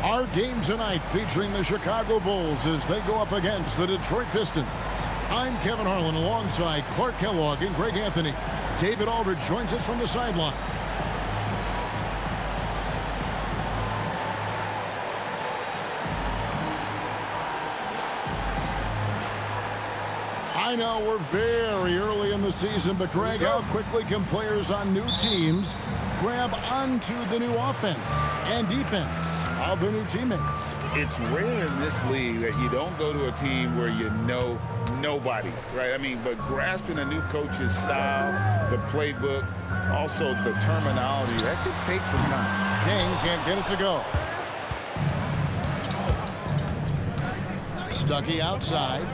Our game tonight featuring the Chicago Bulls as they go up against the Detroit Pistons. I'm Kevin Harlan alongside Clark Kellogg and Greg Anthony. David Aldridge joins us from the sideline. I know we're very early in the season, but Greg, how quickly can players on new teams grab onto the new offense and defense of their new teammates? It's rare in this league that you don't go to a team where you know nobody, right? I mean, but grasping a new coach's style, the playbook, also the terminology, that could take some time. Dang can't get it to go. Stuckey outside.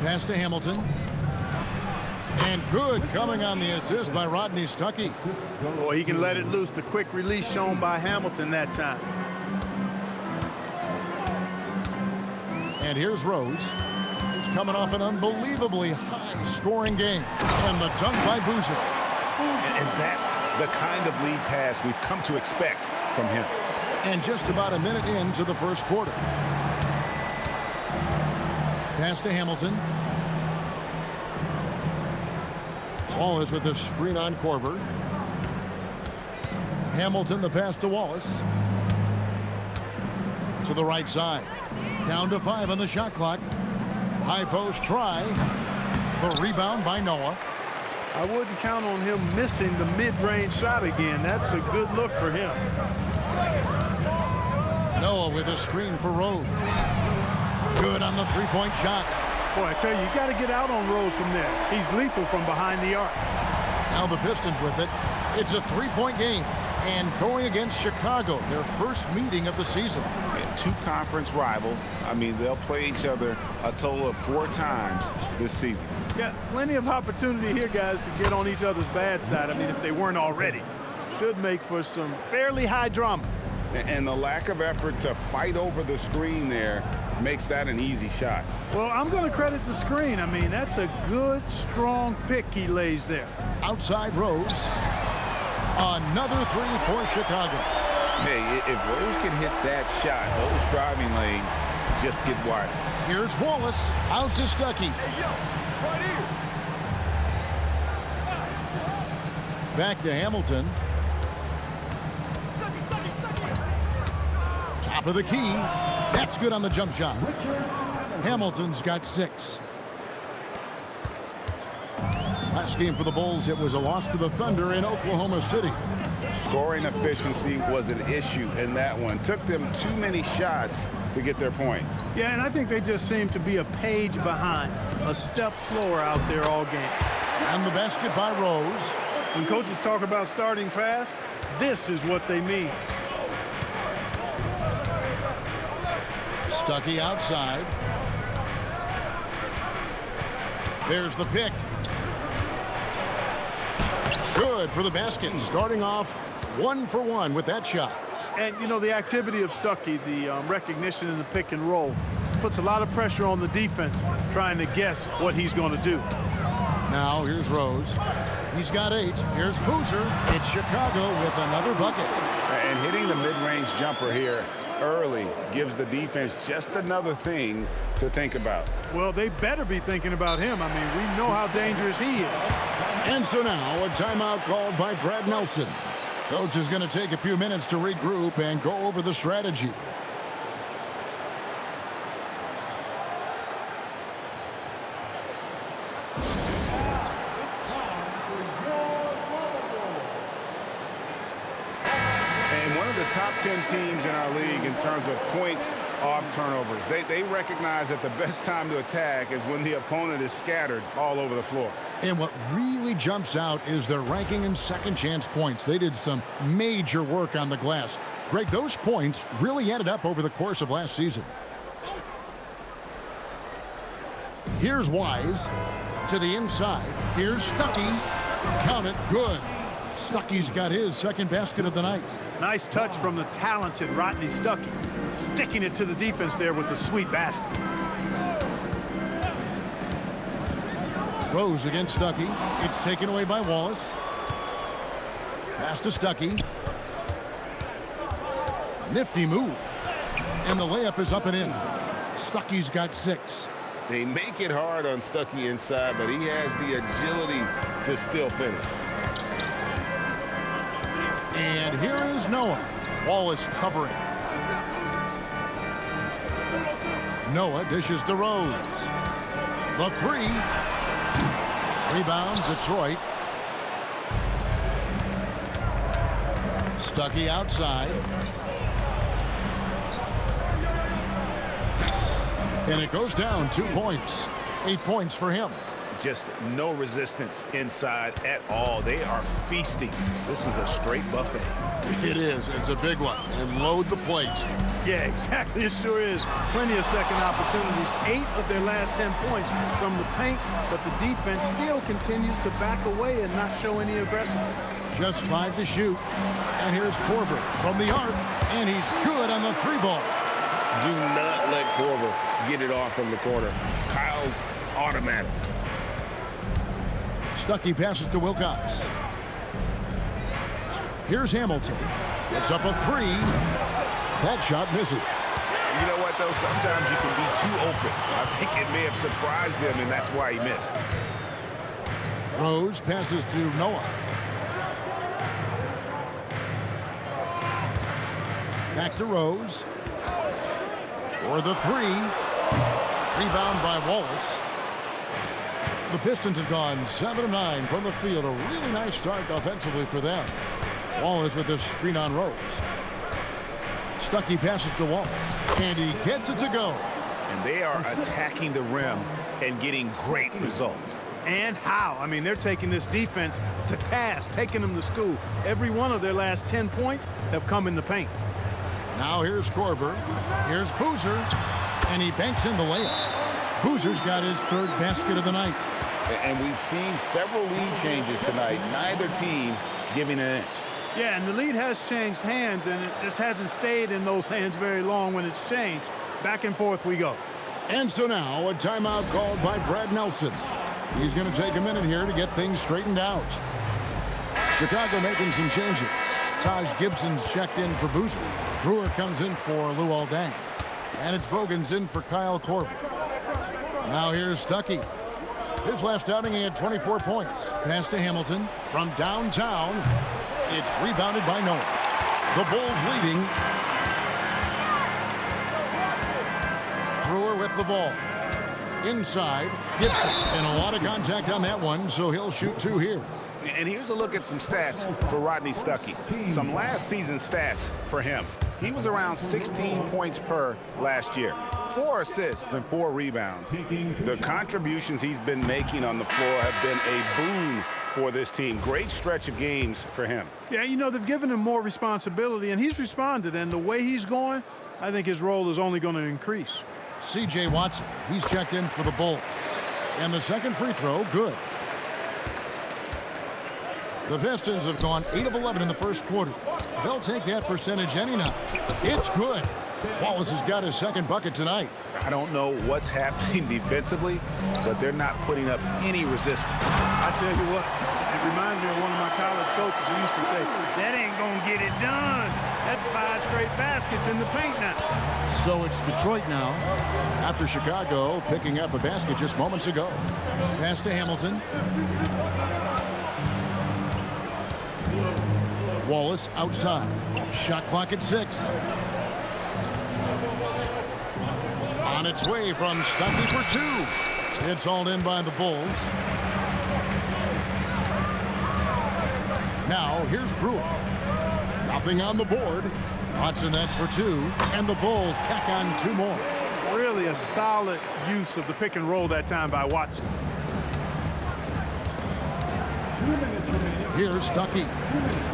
Pass to Hamilton. And good coming on the assist by Rodney Stuckey. Boy, he can let it loose. The quick release shown by Hamilton that time. And here's Rose. He's coming off an unbelievably high-scoring game. And the dunk by Boozer. And that's the kind of lead pass we've come to expect from him. And just about a minute into the first quarter. Pass to Hamilton. Wallace with the screen on Korver. Hamilton the pass to Wallace. To the right side. Down to 5 on the shot clock. High post try. The rebound by Noah. I wouldn't count on him missing the mid-range shot again. That's a good look for him. Noah with a screen for Rose. Good on the three-point shot. Boy, I tell you got to get out on Rose from there. He's lethal from behind the arc. Now the Pistons with it. It's a three-point game. And going against Chicago, their first meeting of the season. And 2 conference rivals. I mean, they'll play each other a total of 4 times this season. Yeah, plenty of opportunity here, guys, to get on each other's bad side. I mean, if they weren't already. Should make for some fairly high drama. And the lack of effort to fight over the screen there makes that an easy shot. Well, I'm going to credit the screen. I mean, that's a good, strong pick he lays there. Outside Rose. Another 3 for Chicago. Hey, if Rose can hit that shot, those driving lanes just get wider. Here's Wallace out to Stuckey. Back to Hamilton. Top of the key. That's good on the jump shot. Hamilton's got 6. Last game for the Bulls, it was a loss to the Thunder in Oklahoma City. Scoring efficiency was an issue in that one. Took them too many shots to get their points. Yeah, and I think they just seem to be a page behind, a step slower out there all game. And the basket by Rose. When coaches talk about starting fast, this is what they mean. Stuckey outside. There's the pick. Good for the basket. Starting off 1 for 1 with that shot. And, you know, the activity of Stuckey, the recognition in the pick and roll, puts a lot of pressure on the defense trying to guess what he's going to do. Now here's Rose. He's got 8. Here's Boozer. It's Chicago with another bucket. And hitting the mid-range jumper here early gives the defense just another thing to think about. Well, they better be thinking about him. I mean, we know how dangerous he is. And so now a timeout called by Brad Nelson. Coach is going to take a few minutes to regroup and go over the strategy. And one of the top 10 teams in our league in terms of points off turnovers. They recognize that the best time to attack is when the opponent is scattered all over the floor. And what really jumps out is their ranking in second chance points. They did some major work on the glass. Greg, those points really added up over the course of last season. Here's Wise to the inside. Here's Stuckey. Count it. Good. Stuckey's got his second basket of the night. Nice touch from the talented Rodney Stuckey. Sticking it to the defense there with the sweet basket. Rose against Stuckey. It's taken away by Wallace. Pass to Stuckey. Nifty move. And the layup is up and in. Stuckey's got 6. They make it hard on Stuckey inside, but he has the agility to still finish. And here is Noah. Wallace covering. Noah dishes to Rose. The 3. Rebound, Detroit. Stuckey outside. And it goes down 2 points. 8 points for him. Just no resistance inside at all. They are feasting. This is a straight buffet. It is. It's a big one. And load the plate. Yeah, exactly. It sure is. Plenty of second opportunities. 8 of their last 10 points from the paint, but the defense still continues to back away and not show any aggressiveness. Just 5 to shoot. And here's Korver from the arc. And he's good on the 3-ball. Do not let Korver get it off from the corner. Kyle's automatic. Stuckey passes to Wilcox. Here's Hamilton. It's up a 3. That shot misses. You know what, though? Sometimes you can be too open. I think it may have surprised him, and that's why he missed. Rose passes to Noah. Back to Rose. For the 3. Rebound by Wallace. The Pistons have gone 7 of 9 from the field. A really nice start offensively for them. Wallace with the screen on Rose. Stuckey passes to Wallace. And he gets it to go. And they are attacking the rim and getting great results. And how? I mean, they're taking this defense to task, taking them to school. Every one of their last 10 points have come in the paint. Now here's Korver. Here's Boozer. And he banks in the layup. Boozer's got his 3rd basket of the night. And we've seen several lead changes tonight. Neither team giving an inch. Yeah, and the lead has changed hands, and it just hasn't stayed in those hands very long when it's changed. Back and forth we go. And so now a timeout called by Brad Nelson. He's going to take a minute here to get things straightened out. Chicago making some changes. Taj Gibson's checked in for Boozer. Brewer comes in for Luol Deng. And it's Bogan's in for Kyle Korver. Now here's Stuckey. His last outing, he had 24 points. Pass to Hamilton from downtown. It's rebounded by Noah. The Bulls leading. Brewer with the ball. Inside, Gibson. And a lot of contact on that one, so he'll shoot 2 here. And here's a look at some stats for Rodney Stuckey. Some last season stats for him. He was around 16 points per last year. 4 assists and 4 rebounds. The contributions he's been making on the floor have been a boon for this team. Great stretch of games for him. Yeah, you know, they've given him more responsibility, and he's responded. And the way he's going, I think his role is only going to increase. C.J. Watson, he's checked in for the Bulls. And the second free throw, good. The Pistons have gone 8 of 11 in the first quarter. They'll take that percentage any night. It's good. Wallace has got his second bucket tonight. I don't know what's happening defensively, but they're not putting up any resistance. I tell you what, it reminds me of one of my college coaches who used to say, that ain't going to get it done. That's 5 straight baskets in the paint now. So it's Detroit now, after Chicago picking up a basket just moments ago. Pass to Hamilton. Wallace outside. Shot clock at 6. On its way from Stuckey for 2. It's hauled in by the Bulls. Now here's Brewer. Nothing on the board. Watson, that's for 2. And the Bulls tack on 2 more. Really a solid use of the pick and roll that time by Watson. Here's Stuckey.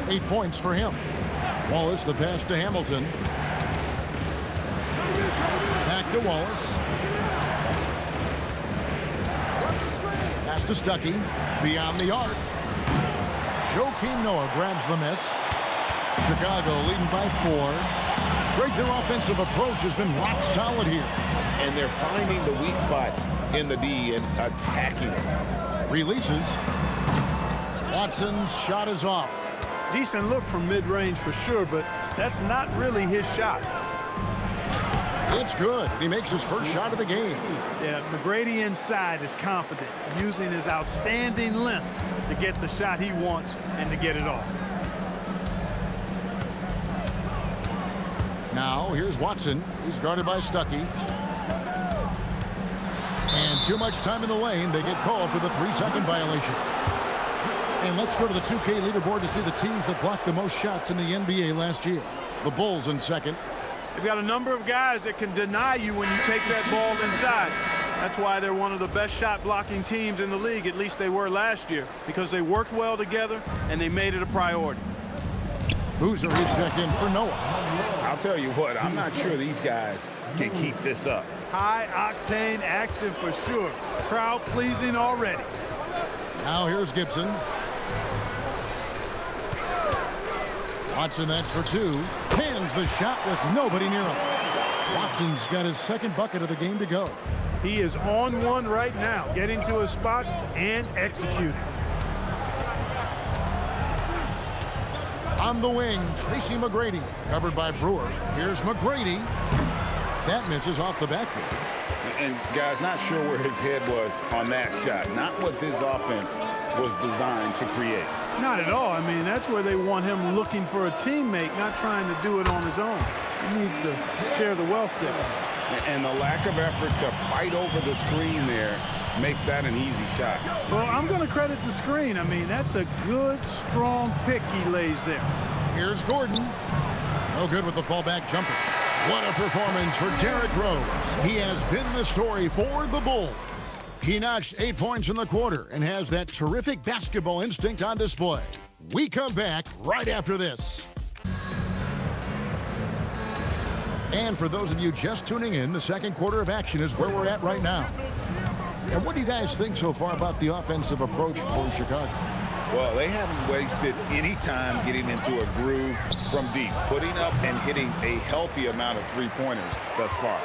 8 points for him. Wallace, the pass to Hamilton. Back to Wallace. Pass to Stuckey. Beyond the arc. Joakim Noah grabs the miss. Chicago leading by 4. Greg, their offensive approach has been rock solid here. And they're finding the weak spots in the D and attacking them. Releases. Watson's shot is off. Decent look from mid-range for sure, but that's not really his shot. It's good. He makes his first shot of the game. Yeah, McGrady inside is confident, using his outstanding length to get the shot he wants and to get it off. Now, here's Watson. He's guarded by Stuckey. And too much time in the lane. They get called for the 3-second violation. And let's go to the 2K leaderboard to see the teams that blocked the most shots in the NBA last year. The Bulls in second. They've got a number of guys that can deny you when you take that ball inside. That's why they're one of the best shot blocking teams in the league, at least they were last year, because they worked well together and they made it a priority. Boozer is checked in for Noah. I'll tell you what, I'm not sure these guys can keep this up. High-octane action for sure. Crowd-pleasing already. Now here's Gibson. Watson, that's for 2. Hands the shot with nobody near him. Watson's got his second bucket of the game to go. He is on one right now, getting to his spots and executing. On the wing, Tracy McGrady, covered by Brewer. Here's McGrady. That misses off the backboard. And guys, not sure where his head was on that shot. Not what this offense was designed to create. Not at all. I mean, that's where they want him looking for a teammate, not trying to do it on his own. He needs to share the wealth there. And the lack of effort to fight over the screen there makes that an easy shot. Well, I'm going to credit the screen. I mean, that's a good, strong pick he lays there. Here's Gordon. No good with the fallback jumper. What a performance for Derrick Rose. He has been the story for the Bulls. He notched 8 points in the quarter and has that terrific basketball instinct on display. We come back right after this. And for those of you just tuning in, the second quarter of action is where we're at right now. And what do you guys think so far about the offensive approach for Chicago? Well, they haven't wasted any time getting into a groove from deep, putting up and hitting a healthy amount of three-pointers thus far.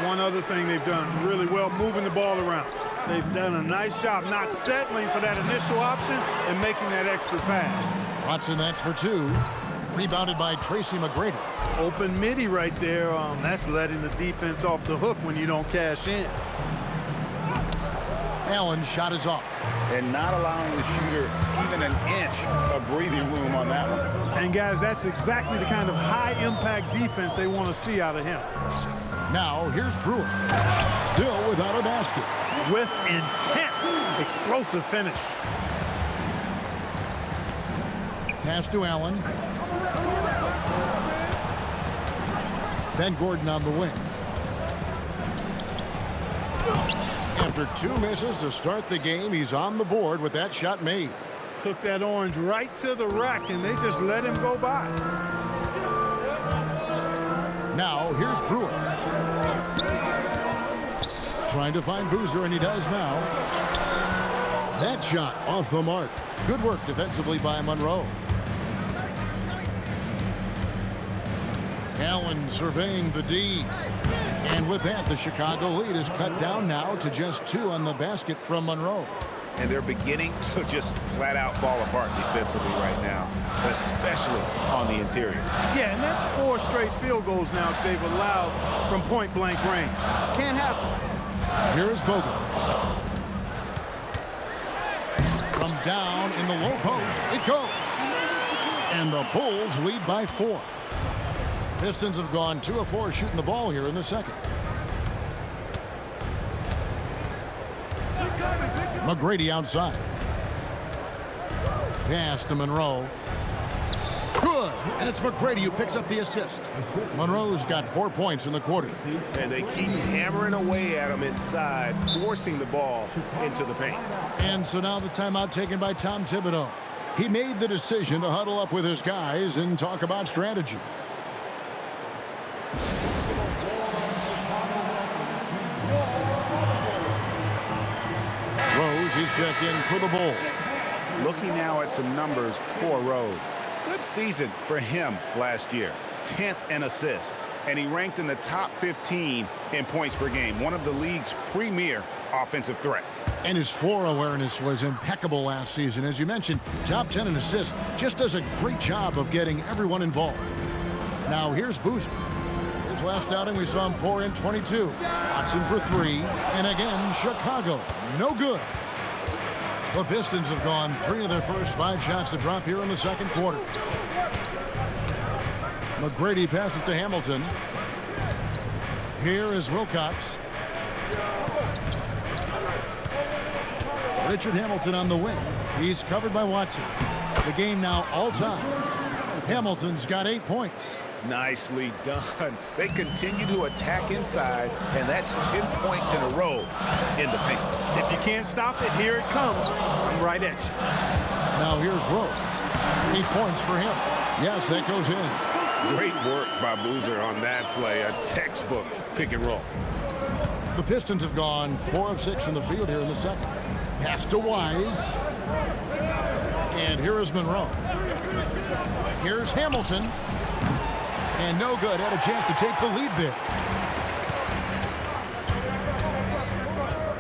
One other thing they've done really well, moving the ball around. They've done a nice job not settling for that initial option and making that extra pass. Watson, that's for 2. Rebounded by Tracy McGrady. Open midi right there. That's letting the defense off the hook when you don't cash in. Allen's shot is off. And not allowing the shooter even an inch of breathing room on that one. And guys, that's exactly the kind of high-impact defense they want to see out of him. Now, here's Brewer. Still without a basket. With intent. Explosive finish. Pass to Allen. Ben Gordon on the wing. After 2 misses to start the game, he's on the board with that shot made. Took that orange right to the rack, and they just let him go by. Now, here's Brewer. Trying to find Boozer, and he does now. That shot off the mark. Good work defensively by Monroe. Allen surveying the D. And with that, the Chicago lead is cut down now to just 2 on the basket from Monroe. And they're beginning to just flat out fall apart defensively right now, especially on the interior. Yeah, and that's 4 straight field goals now they've allowed from point-blank range. Can't happen. Here is Bogut. From down in the low post, it goes. And the Bulls lead by 4. Pistons have gone 2 of 4 shooting the ball here in the second. McGrady outside. Pass to Monroe. Good. And it's McGrady who picks up the assist. Monroe's got 4 points in the quarter. And they keep hammering away at him inside, forcing the ball into the paint. And so now the timeout taken by Tom Thibodeau. He made the decision to huddle up with his guys and talk about strategy. Rose, he's checked in for the Bulls. Looking now at some numbers for Rose. Good season for him last year. 10th in assists. and he ranked in the top 15 in points per game, one of the league's premier offensive threats. And his floor awareness was impeccable last season. As you mentioned, top 10 in assists. Just does a great job of getting everyone involved. Now here's Boozer. His last outing, we saw him pour in 22. Watson for 3. And again, Chicago. No good. The Pistons have gone 3 of their first 5 shots to drop here in the second quarter. McGrady passes to Hamilton. Here is Wilcox. Richard Hamilton on the wing. He's covered by Watson. The game now all time. Hamilton's got 8 points. Nicely done. They continue to attack inside, and that's 10 points in a row in the paint. If you can't stop it, here it comes. I'm right at you. Now here's Rose. 8 points for him. Yes, that goes in. Great work by Boozer on that play. A textbook pick and roll. The Pistons have gone 4 of 6 from the field here in the second. Pass to Wise. And here is Monroe. Here's Hamilton. And no good. Had a chance to take the lead there.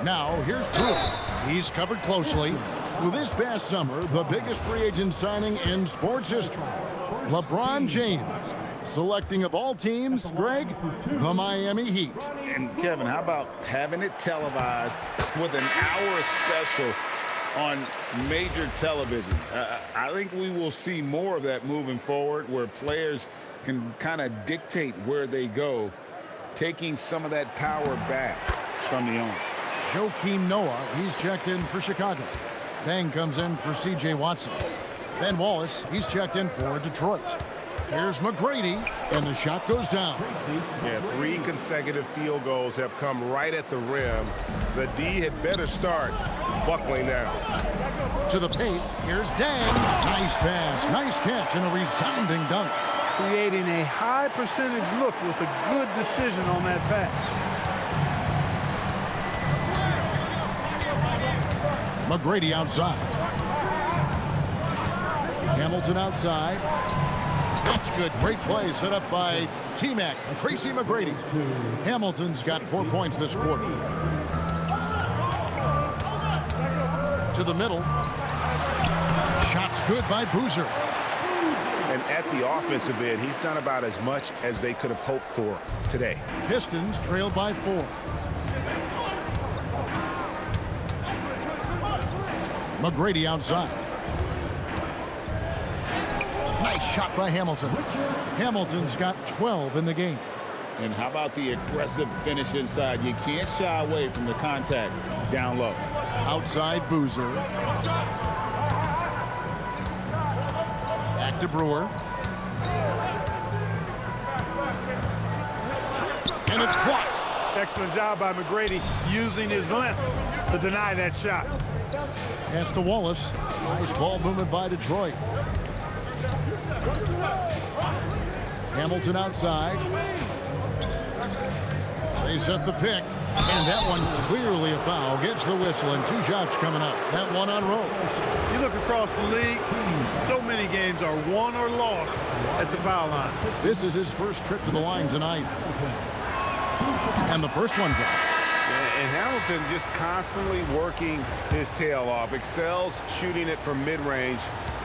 Now here's Brewer. He's covered closely. With this past summer, the biggest free agent signing in sports history, LeBron James, selecting of all teams, Greg, the Miami Heat. And Kevin, how about having it televised with an hour special on major television? I think we will see more of that moving forward, where players can kind of dictate where they go, taking some of that power back from the owner. Joakim Noah, he's checked in for Chicago. Dang comes in for C.J. Watson. Ben Wallace, he's checked in for Detroit. Here's McGrady, and the shot goes down. Yeah, 3 consecutive field goals have come right at the rim. The D had better start buckling down. To the paint, here's Dang. Nice pass, nice catch, and a resounding dunk. Creating a high percentage look with a good decision on that pass. McGrady outside. Hamilton outside. That's good. Great play set up by T-Mac, Tracy McGrady. Hamilton's got 4 points this quarter. To the middle. Shots good by Boozer. And at the offensive end, he's done about as much as they could have hoped for today. Pistons trailed by 4. McGrady outside. Nice shot by Hamilton. Hamilton's got 12 in the game. And how about the aggressive finish inside? You can't shy away from the contact down low. Outside Boozer. Back to Brewer. And it's blocked. Excellent job by McGrady using his length to deny that shot. Pass to Wallace. Nice ball movement by Detroit. Hamilton outside. They set the pick. And that one clearly a foul. Gets the whistle, and 2 shots coming up. That one on Rose. You look across the league, so many games are won or lost at the foul line. This is his first trip to the line tonight. And the first one drops. And Hamilton just constantly working his tail off, excels shooting it from mid-range,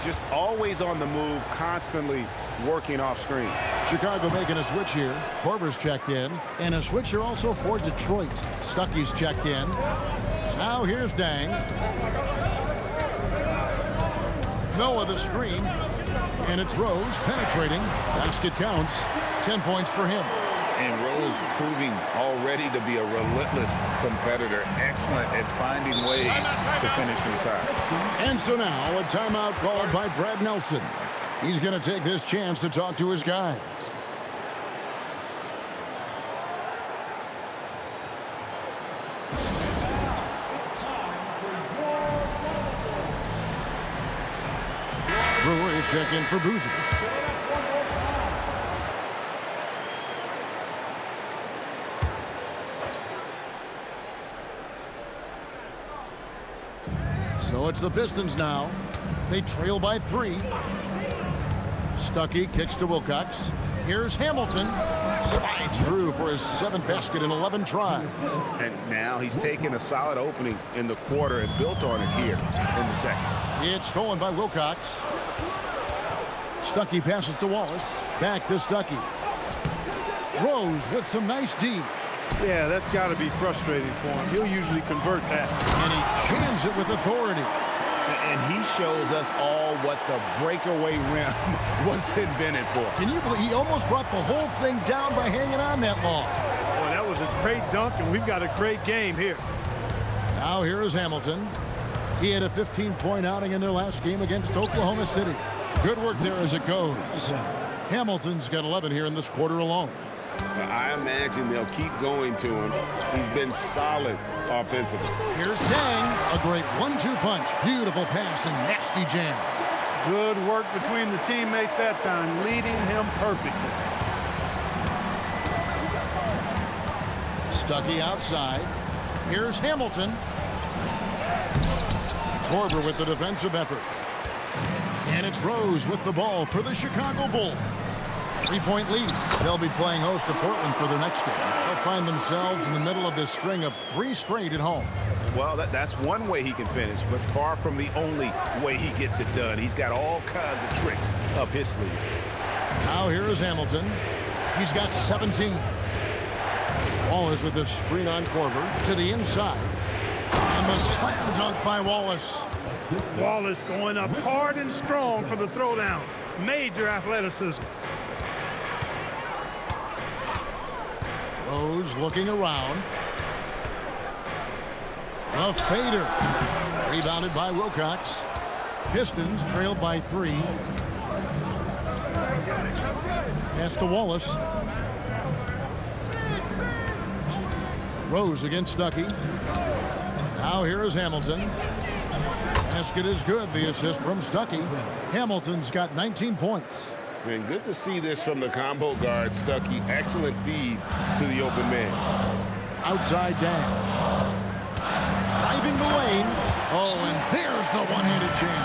just always on the move, constantly working off screen. Chicago making a switch here. Korver's checked in. And a switch here also for Detroit. Stuckey's checked in. Now here's Dang. Noah the screen. And it's Rose penetrating. Basket counts. 10 points for him. And Rose proving already to be a relentless competitor. Excellent at finding ways to finish inside. And so now a timeout called by Brad Nelson. He's going to take this chance to talk to his guys. Brewer is checked in for Boozer. So it's the Pistons now. They trail by 3. Stuckey kicks to Wilcox. Here's Hamilton. Slides through for his 7th basket in 11 tries. And now he's taken a solid opening in the quarter and built on it here in the second. It's stolen by Wilcox. Stuckey passes to Wallace. Back to Stuckey. Rose with some nice D. Yeah, that's got to be frustrating for him. He'll usually convert that. And he jams it with authority. And he shows us all what the breakaway rim was invented for. Can you believe he almost brought the whole thing down by hanging on that long? Boy, that was a great dunk, and we've got a great game here. Now here is Hamilton. He had a 15-point outing in their last game against Oklahoma City. Good work there as it goes. Hamilton's got 11 here in this quarter alone. I imagine they'll keep going to him. He's been solid offensively. Here's Dang, a great 1-2 punch. Beautiful pass and nasty jam. Good work between the teammates that time, leading him perfectly. Stuckey outside. Here's Hamilton. Korver with the defensive effort. And it's Rose with the ball for the Chicago Bulls. 3-point lead. They'll be playing host to Portland for their next game. They'll find themselves in the middle of this string of 3 straight at home. Well, that's one way he can finish, but far from the only way he gets it done. He's got all kinds of tricks up his sleeve. Now here is Hamilton. He's got 17. Wallace with the screen on Korver to the inside. And the slam dunk by Wallace. Wallace going up hard and strong for the throwdown. Major athleticism. Rose looking around. A fader. Rebounded by Wilcox. Pistons trailed by 3. Pass to Wallace. Rose against Stuckey. Now here is Hamilton. Basket is good. The assist from Stuckey. Hamilton's got 19 points. Man, good to see this from the combo guard, Stuckey. Excellent feed to the open man. Outside Dang. Driving the lane. Oh, and there's the one-handed jam.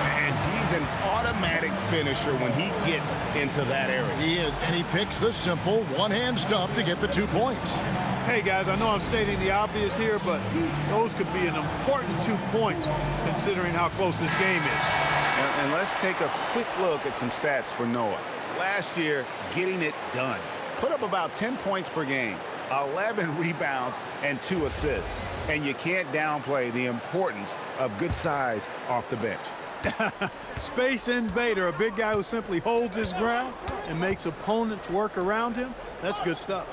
And he's an automatic finisher when he gets into that area. He is, and he picks the simple one-hand stuff to get the 2 points. Hey, guys, I know I'm stating the obvious here, but those could be an important 2 points considering how close this game is. And let's take a quick look at some stats for Noah. Last year, getting it done. Put up about 10 points per game, 11 rebounds, and 2 assists. And you can't downplay the importance of good size off the bench. Space invader, a big guy who simply holds his ground and makes opponents work around him. That's good stuff.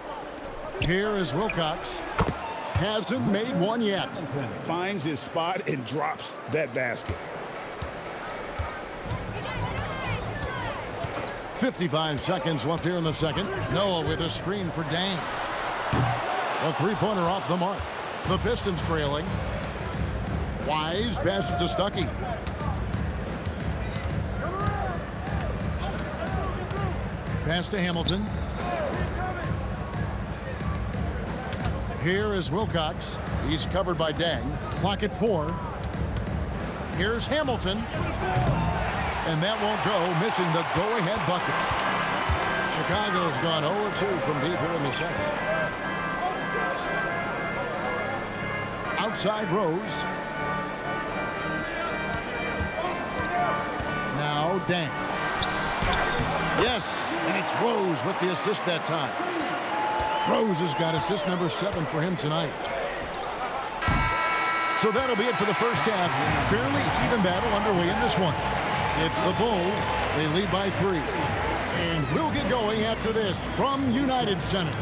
Here is Wilcox. Hasn't made one yet. Finds his spot and drops that basket. 55 seconds left here in the second. Noah with a screen for Dang. A 3-pointer off the mark. The Pistons trailing. Wise passes to Stuckey. Pass to Hamilton. Here is Wilcox. He's covered by Dang. Clock at 4. Here's Hamilton. And that won't go, missing the go-ahead bucket. Chicago's gone 0-2 from deep here in the second. Outside Rose. Now Dang. Yes, and it's Rose with the assist that time. Rose has got assist number 7 for him tonight. So that'll be it for the first half. Fairly even battle underway in this one. It's the Bulls. They lead by 3. And we'll get going after this from United Center.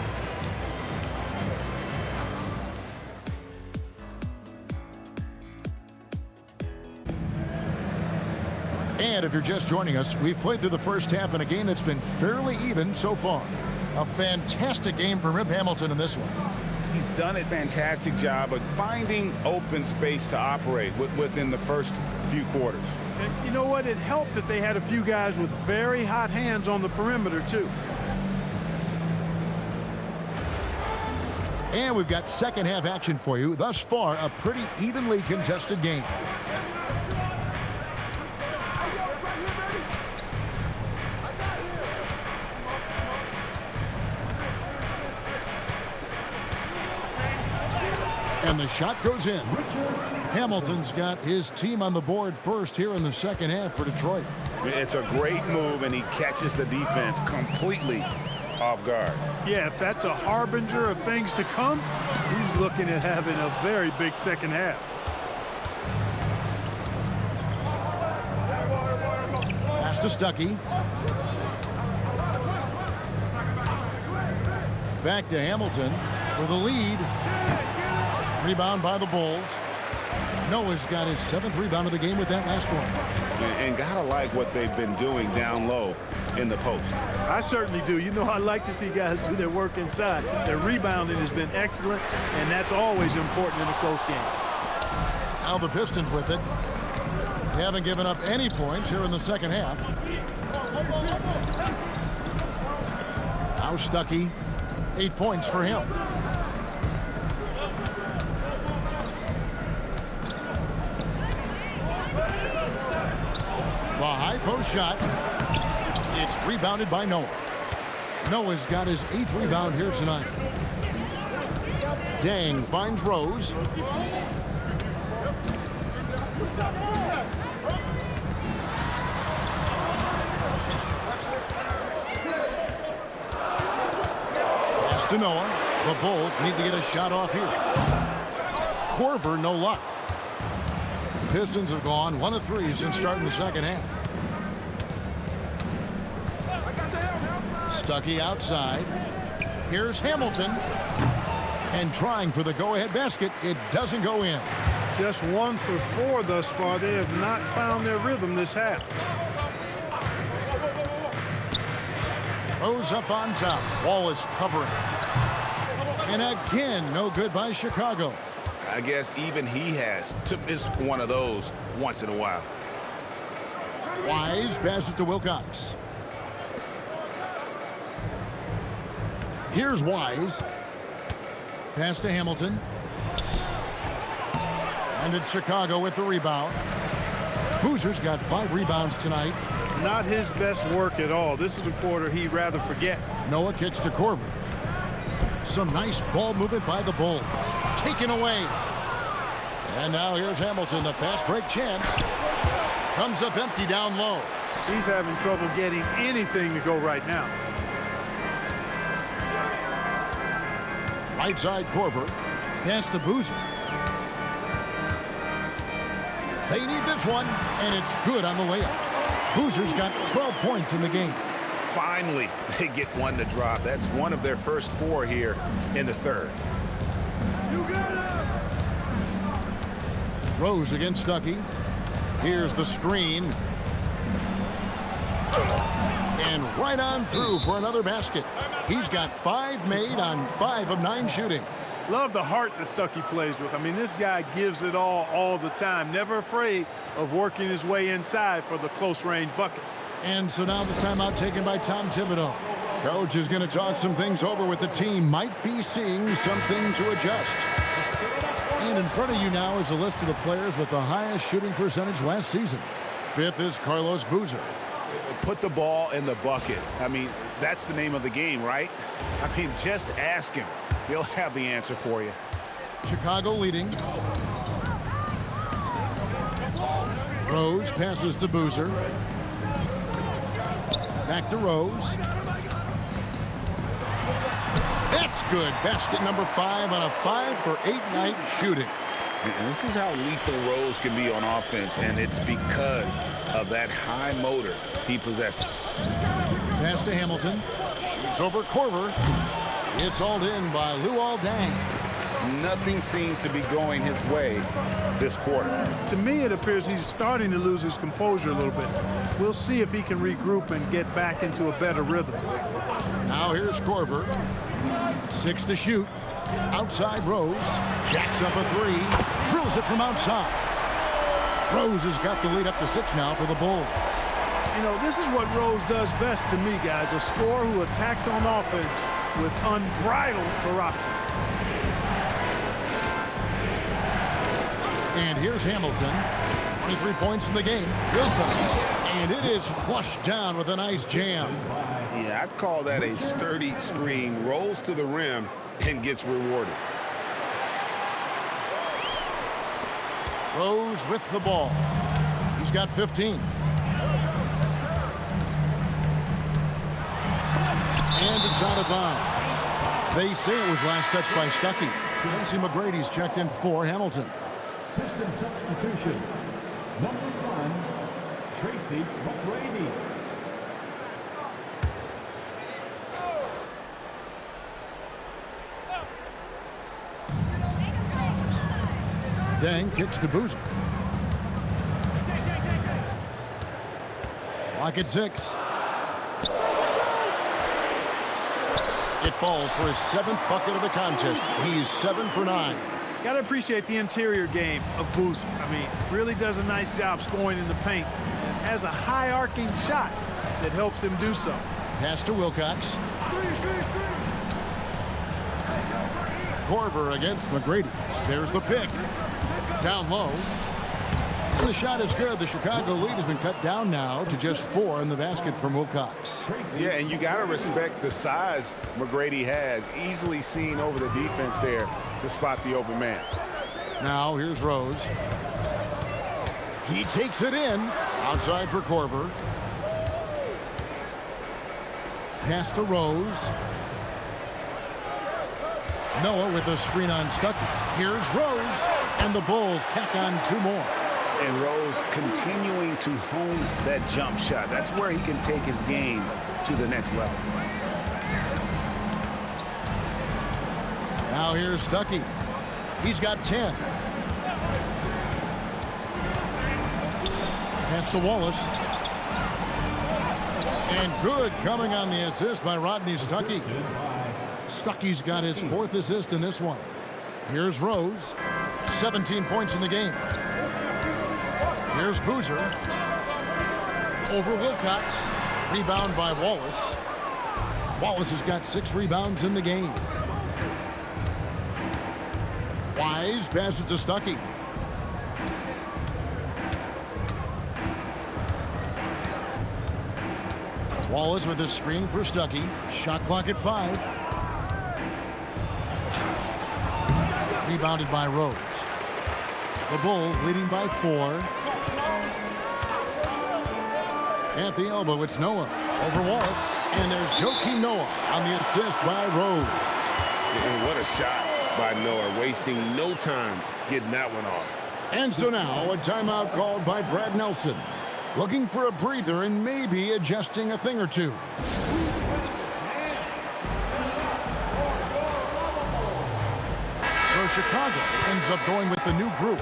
And if you're just joining us, we've played through the first half in a game that's been fairly even so far. A fantastic game for Rip Hamilton in this one. He's done a fantastic job of finding open space to operate within the first few quarters. And you know what? It helped that they had a few guys with very hot hands on the perimeter, too. And we've got second half action for you. Thus far, a pretty evenly contested game. And the shot goes in. Hamilton's got his team on the board first here in the second half for Detroit. It's a great move, and he catches the defense completely off guard. Yeah, if that's a harbinger of things to come, he's looking at having a very big second half. Pass to Stuckey. Back to Hamilton for the lead. Rebound by the Bulls. Noah's got his 7th rebound of the game with that last one. And gotta like what they've been doing down low in the post. I certainly do. You know, I like to see guys do their work inside. Their rebounding has been excellent, and that's always important in a close game. Now the Pistons with it. They haven't given up any points here in the second half. Now Stuckey, 8 points for him. The high post shot. It's rebounded by Noah. Noah's got his 8th rebound here tonight. Dang finds Rose. Pass to Noah. The Bulls need to get a shot off here. Korver, no luck. The Pistons have gone 1 of 3 since starting the second half. Stuckey outside. Here's Hamilton. And trying for the go-ahead basket. It doesn't go in. Just 1 for 4 thus far. They have not found their rhythm this half. Rose up on top. Wall is covering. And again, no good by Chicago. I guess even he has to miss one of those once in a while. Wise passes to Wilcox. Here's Wise. Pass to Hamilton. And it's Chicago with the rebound. Boozer's got 5 rebounds tonight. Not his best work at all. This is a quarter he'd rather forget. Noah kicks to Korver. Some nice ball movement by the Bulls. Taken away. And now here's Hamilton. The fast break chance. Comes up empty down low. He's having trouble getting anything to go right now. Right side Korver. Pass to Boozer. They need this one, and it's good on the layup. Boozer's got 12 points in the game. Finally, they get one to drop. That's one of their first 4 here in the third. Rose against Stuckey. Here's the screen. And right on through for another basket. He's got 5 made on 5 of 9 shooting. Love the heart that Stuckey plays with. I mean, this guy gives it all the time. Never afraid of working his way inside for the close-range bucket. And so now the timeout taken by Tom Thibodeau. Coach is going to talk some things over with the team. Might be seeing something to adjust. And in front of you now is a list of the players with the highest shooting percentage last season. 5th is Carlos Boozer. Put the ball in the bucket. I mean, that's the name of the game, right? I mean, just ask him. He'll have the answer for you. Chicago leading. Rose passes to Boozer. Back to Rose. That's good. Basket number 5 on a 5 for 8 night shooting. And this is how lethal Rose can be on offense, and it's because of that high motor he possesses. Pass to Hamilton. Shoots over Korver. It's hauled in by Luol Deng. Nothing seems to be going his way this quarter. To me, it appears he's starting to lose his composure a little bit. We'll see if he can regroup and get back into a better rhythm. Now here's Korver. 6 to shoot. Outside Rose. Jacks up a 3. Drills it from outside. Rose has got the lead up to 6 now for the Bulls. You know, this is what Rose does best to me, guys. A scorer who attacks on offense with unbridled ferocity. And here's Hamilton. 23 points in the game. Wilcox. And it is flushed down with a nice jam. Yeah, I'd call that a sturdy screen. Rolls to the rim and gets rewarded. Rose with the ball. He's got 15. And it's out of bounds. They say it was last touched by Stuckey. Tracy McGrady's checked in for Hamilton. Pistons substitution. Number 1, Tracy McGrady. Dang kicks to Boozer. Clock at 6. It falls for his 7th bucket of the contest. He's 7 for 9. Got to appreciate the interior game of Boozer. I mean, really does a nice job scoring in the paint and has a high arcing shot that helps him do so. Pass to Wilcox. Korver against McGrady. There's the pick. Down low. And the shot is good. The Chicago lead has been cut down now to just 4 in the basket from Wilcox. Yeah, and you got to respect the size McGrady has. Easily seen over the defense there to spot the open man. Now here's Rose. He takes it in. Outside for Korver. Pass to Rose. Noah with a screen on Stuckey. Here's Rose. And the Bulls tack on 2 more. And Rose continuing to hone that jump shot. That's where he can take his game to the next level. Now here's Stuckey. He's got 10. Pass to Wallace. And good coming on the assist by Rodney Stuckey. Stuckey's got his 4th assist in this one. Here's Rose. 17 points in the game. Here's Boozer. Over Wilcox. Rebound by Wallace. Wallace has got 6 rebounds in the game. Wise passes to Stuckey. Wallace with a screen for Stuckey. Shot clock at 5. Rebounded by Rose. The Bulls leading by 4. At the elbow, it's Noah over Wallace. And there's Joakim Noah on the assist by Rose. And what a shot by Noah, wasting no time getting that one off. And so now a timeout called by Brad Nelson. Looking for a breather and maybe adjusting a thing or two. So Chicago ends up going with the new group.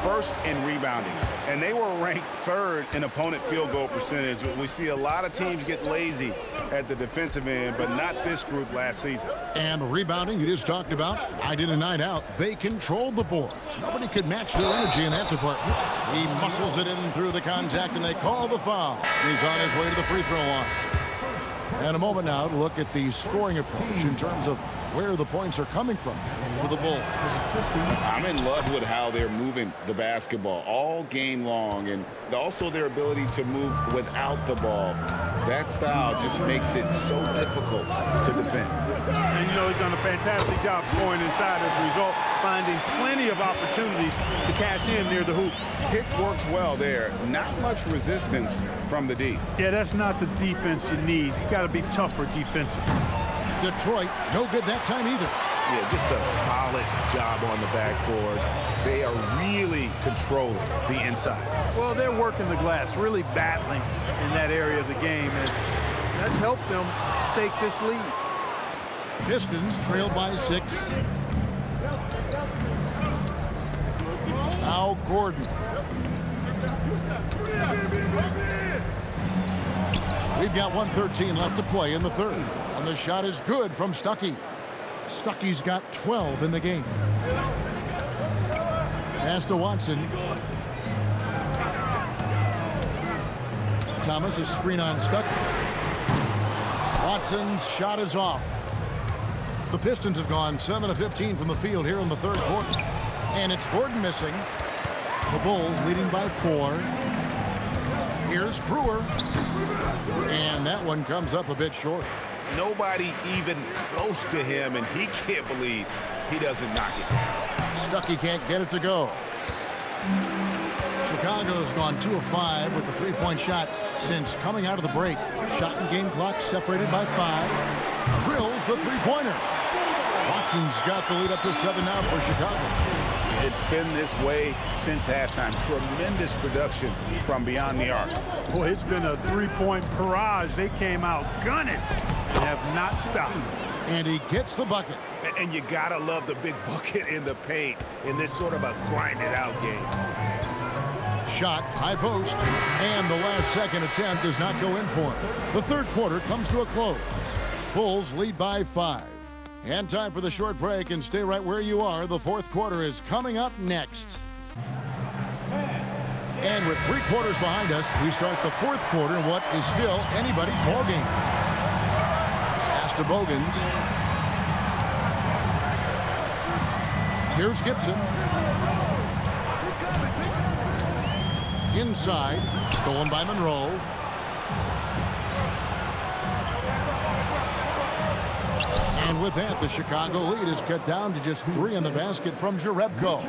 First in rebounding, and they were ranked 3rd in opponent field goal percentage. We see a lot of teams get lazy at the defensive end, but not this group last season. And the rebounding you just talked about, night in and night out, they controlled the boards. Nobody could match their energy in that department. He muscles it in through the contact, and they call the foul. He's on his way to the free throw line. And a moment now to look at the scoring approach in terms of where the points are coming from for the Bulls. I'm in love with how they're moving the basketball all game long, and also their ability to move without the ball. That style just makes it so difficult to defend. And, you know, they've done a fantastic job scoring inside as a result, finding plenty of opportunities to cash in near the hoop. Pick works well there. Not much resistance from the D. Yeah, that's not the defense you need. You got to be tougher defensively. Detroit, no good that time either. Yeah, just a solid job on the backboard. They are really controlling the inside. Well, they're working the glass, really battling in that area of the game, and that's helped them stake this lead. Pistons trailed by 6. Now Gordon. We've got 1:13 left to play in the 3rd. And the shot is good from Stuckey. Stuckey's got 12 in the game. Pass to Watson. Thomas, a screen on Stuckey. Watson's shot is off. The Pistons have gone 7 of 15 from the field here in the 3rd quarter. And it's Gordon missing. The Bulls leading by 4. Here's Brewer. And that one comes up a bit short. Nobody even close to him, and he can't believe he doesn't knock it down. Stuckey can't get it to go. Chicago's gone 2 of 5 with the three-point shot since coming out of the break. Shot and game clock separated by 5. Drills the three-pointer. Watson's got the lead up to 7 now for Chicago. It's been this way since halftime. Tremendous production from beyond the arc. Boy, it's been a three-point barrage. They came out gunning and have not stopped. And he gets the bucket. And you gotta love the big bucket in the paint in this sort of a grind-it-out game. Shot, high post, and the last second attempt does not go in for him. The third quarter comes to a close. Bulls lead by 5. And time for the short break, and stay right where you are. The fourth quarter is coming up next. And with 3 quarters behind us, we start the fourth quarter in what is still anybody's ball game. Pass to Bogans. Here's Gibson. Inside, stolen by Monroe. And with that, the Chicago lead is cut down to just 3 in the basket from Jerebko.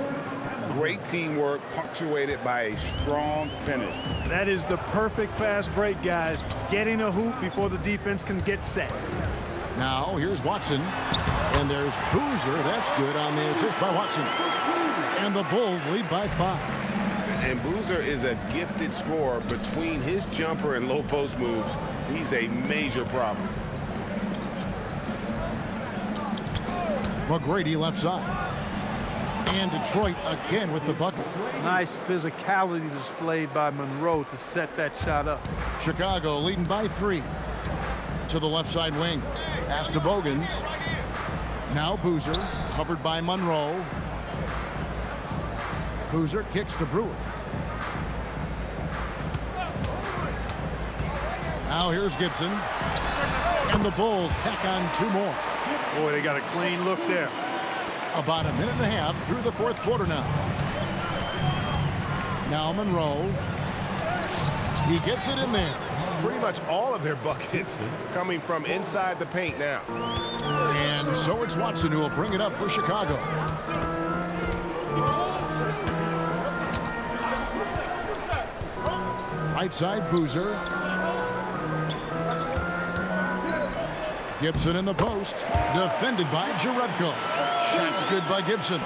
Great teamwork punctuated by a strong finish. That is the perfect fast break, guys. Getting a hoop before the defense can get set. Now, here's Watson. And there's Boozer. That's good on the assist by Watson. And the Bulls lead by 5. And Boozer is a gifted scorer. Between his jumper and low post moves, he's a major problem. McGrady left side. And Detroit again with the bucket. Nice physicality displayed by Monroe to set that shot up. Chicago leading by 3. To the left side wing. Pass to Bogans. Now Boozer, covered by Monroe. Boozer kicks to Brewer. Now here's Gibson. And the Bulls tack on 2 more. Boy, they got a clean look there. About a minute and a half through the fourth quarter now. Now Monroe. He gets it in there. Pretty much all of their buckets coming from inside the paint now. And so it's Watson who will bring it up for Chicago. Right side, Boozer. Gibson in the post. Defended by Jerebko. Shot's good by Gibson.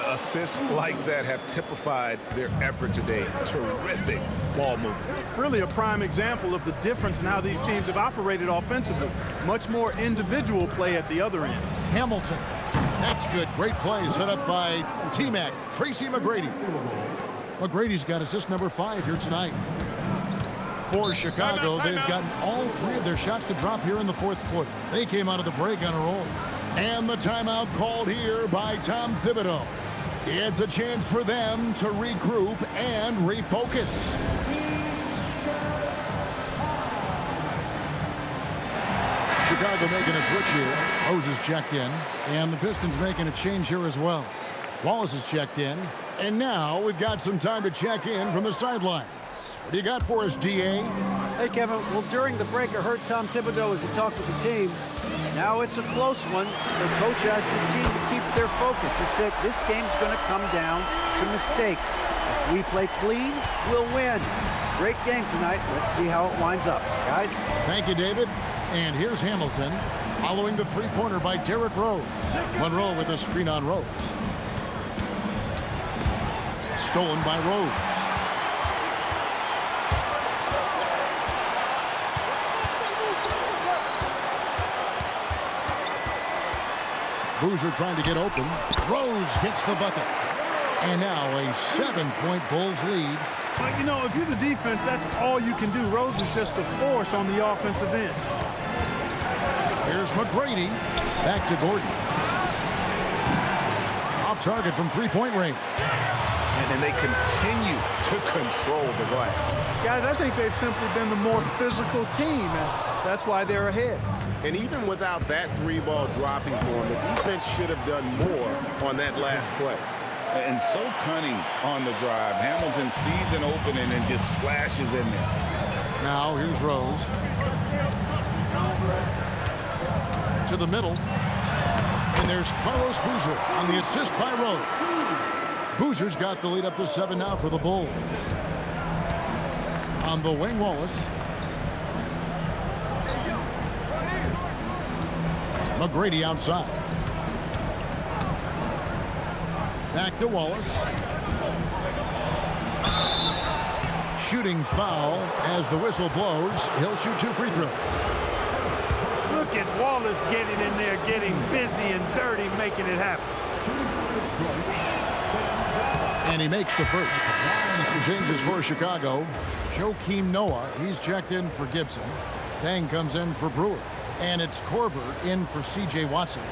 Assists like that have typified their effort today. Terrific ball movement. Really a prime example of the difference in how these teams have operated offensively. Much more individual play at the other end. Hamilton. That's good. Great play set up by T-Mac, Tracy McGrady. McGrady's got assist number 5 here tonight. For Chicago, they've gotten all 3 of their shots to drop here in the fourth quarter. They came out of the break on a roll. And the timeout called here by Tom Thibodeau. It's a chance for them to regroup and refocus. Chicago making a switch here. Rose is checked in. And the Pistons making a change here as well. Wallace is checked in. And now we've got some time to check in from the sidelines. What do you got for us, DA? Hey, Kevin. Well, during the break, I heard Tom Thibodeau as he talked with the team. Now it's a close one, so Coach asked his team to keep their focus. He said this game's going to come down to mistakes. If we play clean, we'll win. Great game tonight. Let's see how it winds up, guys. Thank you, David. And here's Hamilton, following the three-pointer by Derrick Rose. Monroe with a screen on Rose. Stolen by Rose. Boozer trying to get open. Rose gets the bucket. And now a 7-point Bulls lead. But, you know, if you're the defense, that's all you can do. Rose is just a force on the offensive end. Here's McGrady. Back to Gordon. Off target from three-point range. And then they continue to control the glass. Guys, I think they've simply been the more physical team, and that's why they're ahead. And even without that 3-ball dropping for him, the defense should have done more on that last play. And so cunning on the drive. Hamilton sees an opening and just slashes in there. Now here's Rose. To the middle. And there's Carlos Boozer on the assist by Rose. Boozer's got the lead up to 7 now for the Bulls. On the wing, Wallace. McGrady outside. Back to Wallace. Shooting foul as the whistle blows. He'll shoot 2 free throws. Look at Wallace getting in there, getting busy and dirty, making it happen. And he makes the first. Some changes for Chicago. Joakim Noah, he's checked in for Gibson. Dang comes in for Brewer. And it's Korver in for C.J. Watson.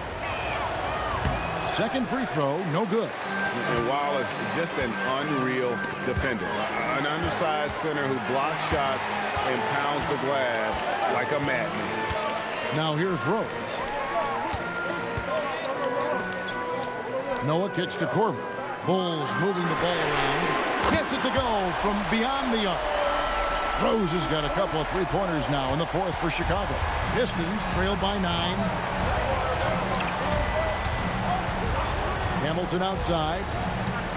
Second free throw, no good. And Wallace, just an unreal defender. An undersized center who blocks shots and pounds the glass like a madman. Now here's Rose. Noah kicks to Korver. Bulls moving the ball around. Gets it to go from beyond the arc. Rose has got a couple of three-pointers now in the fourth for Chicago. Pistons trailed by 9. Hamilton outside.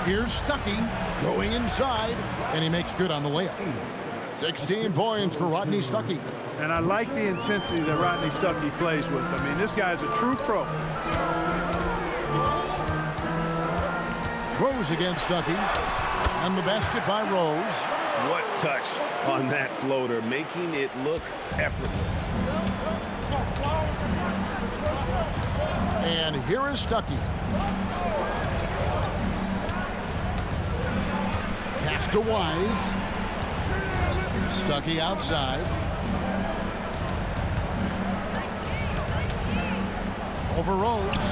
Here's Stuckey going inside, and he makes good on the layup. 16 points for Rodney Stuckey. And I like the intensity that Rodney Stuckey plays with. I mean, this guy's a true pro. Rose against Stuckey. And the basket by Rose. What touch on that floater, making it look effortless. And here is Stuckey. Pass to Wise. Stuckey outside. Over Rose.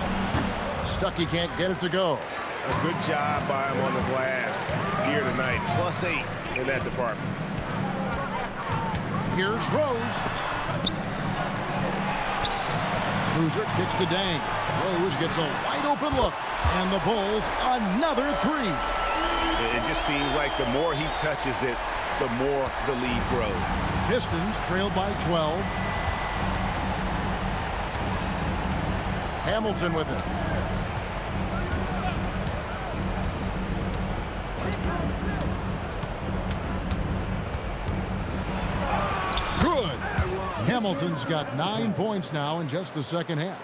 Stuckey can't get it to go. A good job by him on the glass here tonight. +8 in that department. Here's Rose. Boozer kicks to Dang. Rose gets a wide open look. And the Bulls another 3. It just seems like the more he touches it, the more the lead grows. Pistons trailed by 12. Hamilton with it. Good. Hamilton's got 9 points now in just the second half.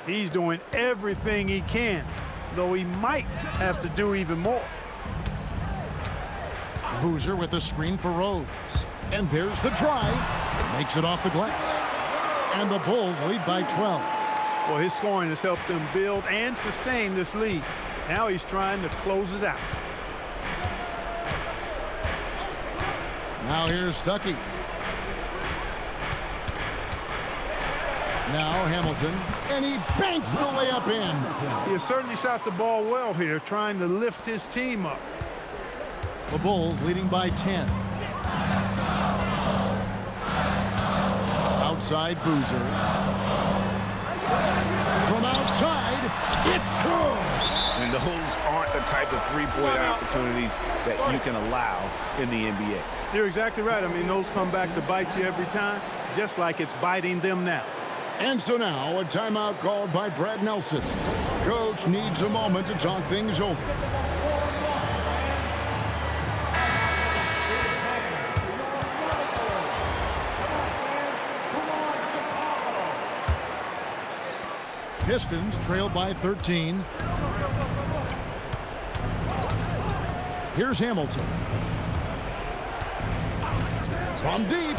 He's doing everything he can, though he might have to do even more. Boozer with the screen for Rose. And there's the drive. Makes it off the glass. And the Bulls lead by 12. Well, his scoring has helped them build and sustain this lead. Now he's trying to close it out. Now here's Stuckey. Now Hamilton. And he banks the layup in. He has certainly shot the ball well here, trying to lift his team up. The Bulls leading by 10. Outside Boozer. From outside, it's good. And those aren't the type of three-point opportunities that you can allow in the NBA. You're exactly right. I mean, those come back to bite you every time, just like it's biting them now. And so now, a timeout called by Brad Nelson. Coach needs a moment to talk things over. Pistons trail by 13. Here's Hamilton. From deep.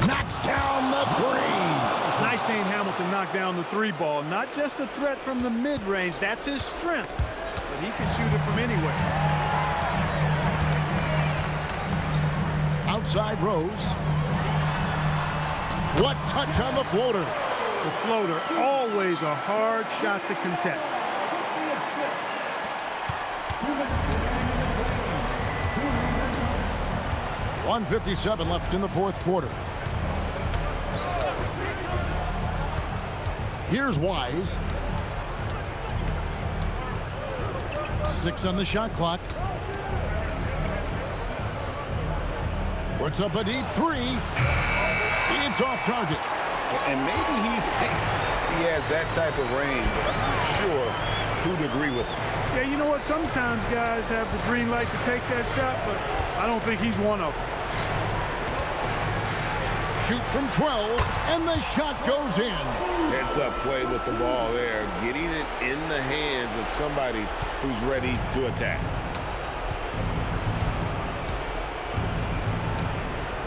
Knocks down the 3. It's nice seeing Hamilton knock down the 3 ball. Not just a threat from the mid-range. That's his strength. But he can shoot it from anywhere. Outside Rose. What touch on the floater. The floater, always a hard shot to contest. .157 left in the fourth quarter. Here's Wise. 6 on the shot clock. Puts up a deep 3. It's off target. And maybe he thinks he has that type of range, but I'm not sure who'd agree with him. Yeah, you know what? Sometimes guys have the green light to take that shot, but I don't think he's one of them. Shoot from 12, and the shot goes in. Heads-up play with the ball there, getting it in the hands of somebody who's ready to attack.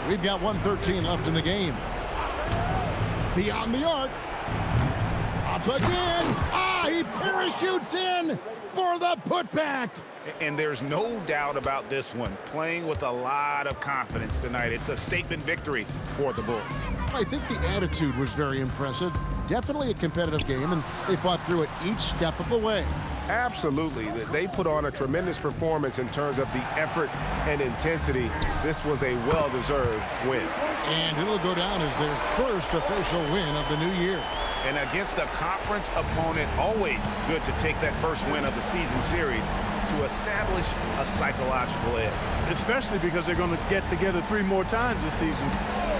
We've got 1:13 left in the game. Beyond the arc. Up again. He parachutes in for the putback. And there's no doubt about this one. Playing with a lot of confidence tonight. It's a statement victory for the Bulls. I think the attitude was very impressive. Definitely a competitive game, and they fought through it each step of the way. Absolutely. They put on a tremendous performance in terms of the effort and intensity. This was a well-deserved win. And it'll go down as their first official win of the new year. And against a conference opponent, always good to take that first win of the season series to establish a psychological edge. Especially because they're going to get together 3 more times this season.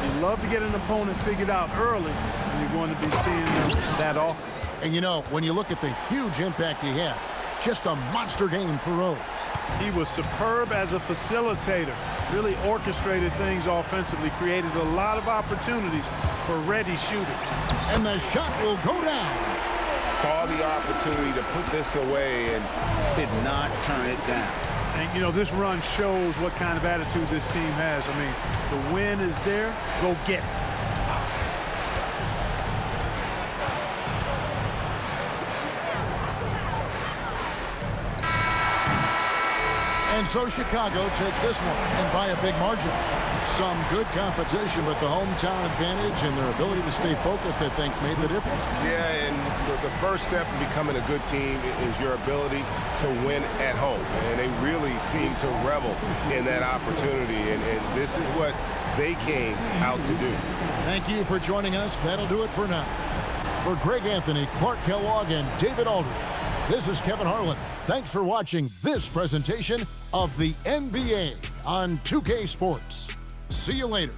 You love to get an opponent figured out early, and you're going to be seeing them that often. And you know, when you look at the huge impact he had, just a monster game for Rose. He was superb as a facilitator, really orchestrated things offensively, created a lot of opportunities for ready shooters. And the shot will go down. Saw the opportunity to put this away and Did not turn it down. And, you know, this run shows what kind of attitude this team has. I mean, the win is there. Go get it. And so Chicago takes this one, and by a big margin. Some good competition, but the hometown advantage and their ability to stay focused, I think, made the difference. yeah, and the first step in becoming a good team is your ability to win at home. And they really seem to revel in that opportunity, and this is what they came out to do. Thank you for joining us. That'll do it for now. For Greg Anthony, Clark Kellogg, and David Aldridge, this is Kevin Harlan. Thanks for watching this presentation of the NBA on 2K Sports. See you later.